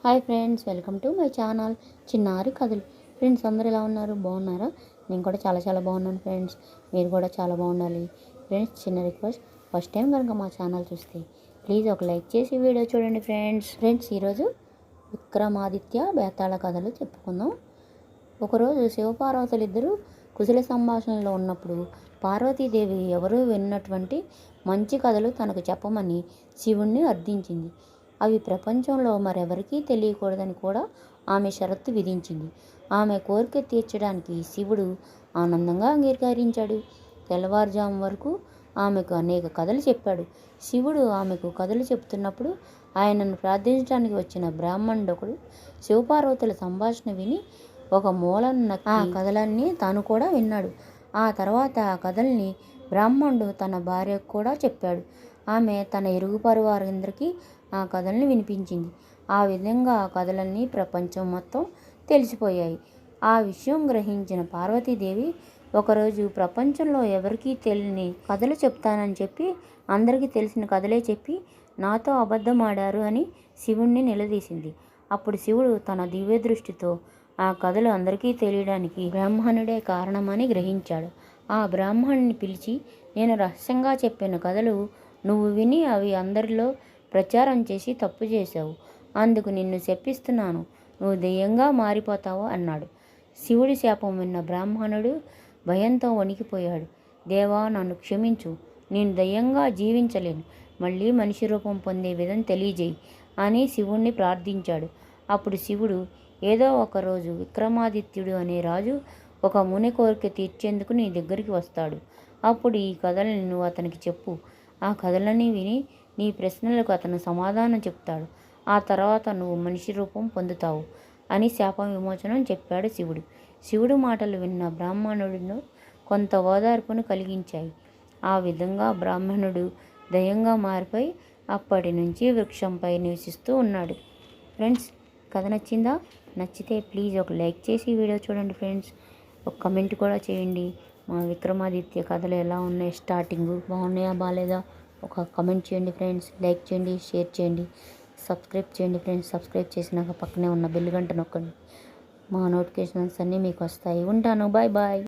Hi friends, welcome to my channel చిన్నారి కథలు. Friends అందరూ ఎలా ఉన్నారు? బాగున్నారా? నేను కూడా చాలా బాగున్నాను ఫ్రెండ్స్. మీరు కూడా చాలా బాగుండాలి. ఫ్రెండ్స్ చిన్న రిక్వెస్ట్, ఫస్ట్ టైం కనుక మా ఛానల్ చూస్తే ప్లీజ్ ఒక లైక్ చేసి వీడియో చూడండి ఫ్రెండ్స్ ఈరోజు విక్రమాదిత్య బేతాళ కథలు చెప్పుకుందాం. ఒకరోజు శివపార్వతులు ఇద్దరు కుశల సంభాషణలో ఉన్నప్పుడు పార్వతీదేవి ఎవరూ విన్నటువంటి మంచి కథలు తనకు చెప్పమని శివుణ్ణి అర్థించింది. అవి ప్రపంచంలో మరెవరికీ తెలియకూడదని కూడా ఆమె షరతు విధించింది. ఆమె కోరిక తీర్చడానికి శివుడు ఆనందంగా అంగీకరించాడు. తెల్లవారుజాము వరకు ఆమెకు అనేక కథలు చెప్పాడు. శివుడు ఆమెకు కథలు చెప్తున్నప్పుడు ఆయనను ప్రార్థించడానికి వచ్చిన బ్రాహ్మణుడొకడు శివపార్వతుల సంభాషణ విని ఒక మూలన్న ఆ కథలన్నీ తాను కూడా విన్నాడు. ఆ తర్వాత ఆ కథల్ని బ్రాహ్మణుడు తన భార్యకు కూడా చెప్పాడు. ఆమె తన ఇరుగు వారందరికీ ఆ కథల్ని వినిపించింది. ఆ విధంగా ఆ కథలన్నీ ప్రపంచం మొత్తం తెలిసిపోయాయి. ఆ విషయం గ్రహించిన పార్వతీదేవి ఒకరోజు ప్రపంచంలో ఎవరికీ తెలియని కథలు చెప్తానని చెప్పి అందరికీ తెలిసిన కథలే చెప్పి నాతో అబద్ధమాడారు అని శివుణ్ణి నిలదీసింది. అప్పుడు శివుడు తన దివ్య దృష్టితో ఆ కథలు అందరికీ తెలియడానికి బ్రాహ్మణుడే కారణమని గ్రహించాడు. ఆ బ్రాహ్మణుని పిలిచి, నేను రహస్యంగా చెప్పిన కథలు నువ్వు విని అవి అందరిలో ప్రచారం చేసి తప్పు చేశావు. అందుకు నిన్ను శపిస్తున్నాను. నువ్వు దెయ్యంగా మారిపోతావు అన్నాడు. శివుడి శాపం విన్న బ్రాహ్మణుడు భయంతో వణికిపోయాడు. దేవా, నన్ను క్షమించు. నేను దయ్యంగా జీవించలేను. మళ్ళీ మనిషి రూపం పొందే విధం తెలియజేయి అని శివుణ్ణి ప్రార్థించాడు. అప్పుడు శివుడు, ఏదో ఒకరోజు విక్రమాదిత్యుడు అనే రాజు ఒక ముని కోరిక తీర్చేందుకు నీ దగ్గరికి వస్తాడు. అప్పుడు ఈ కథలని నువ్వు అతనికి చెప్పు. ఆ కథలని విని నీ ప్రశ్నలకు అతను సమాధానం చెప్తాడు. ఆ తర్వాత నువ్వు మనిషి రూపం పొందుతావు అని శాప విమోచనం చెప్పాడు శివుడు. శివుడు మాటలు విన్న బ్రాహ్మణుడును కొంత ఓదార్పును కలిగించాయి. ఆ విధంగా బ్రాహ్మణుడు దయంగా మారిపోయి అప్పటి నుంచి వృక్షంపై నివసిస్తూ ఉన్నాడు. ఫ్రెండ్స్, కథ నచ్చిందా? నచ్చితే ప్లీజ్ ఒక లైక్ చేసి వీడియో చూడండి ఫ్రెండ్స్. ఒక కమెంట్ కూడా చేయండి. మా విక్రమాదిత్య కథలు ఎలా ఉన్నాయి, స్టార్టింగ్ బాగున్నాయా బాగాలేదా ఒక కమెంట్ చేయండి ఫ్రెండ్స్. లైక్ చేయండి, షేర్ చేయండి, సబ్స్క్రైబ్ చేయండి ఫ్రెండ్స్. సబ్స్క్రైబ్ చేసినాక పక్కనే ఉన్న బెల్ గంట నొక్కండి. మా నోటిఫికేషన్స్ అన్నీ మీకు వస్తాయి. ఉంటాను. బాయ్.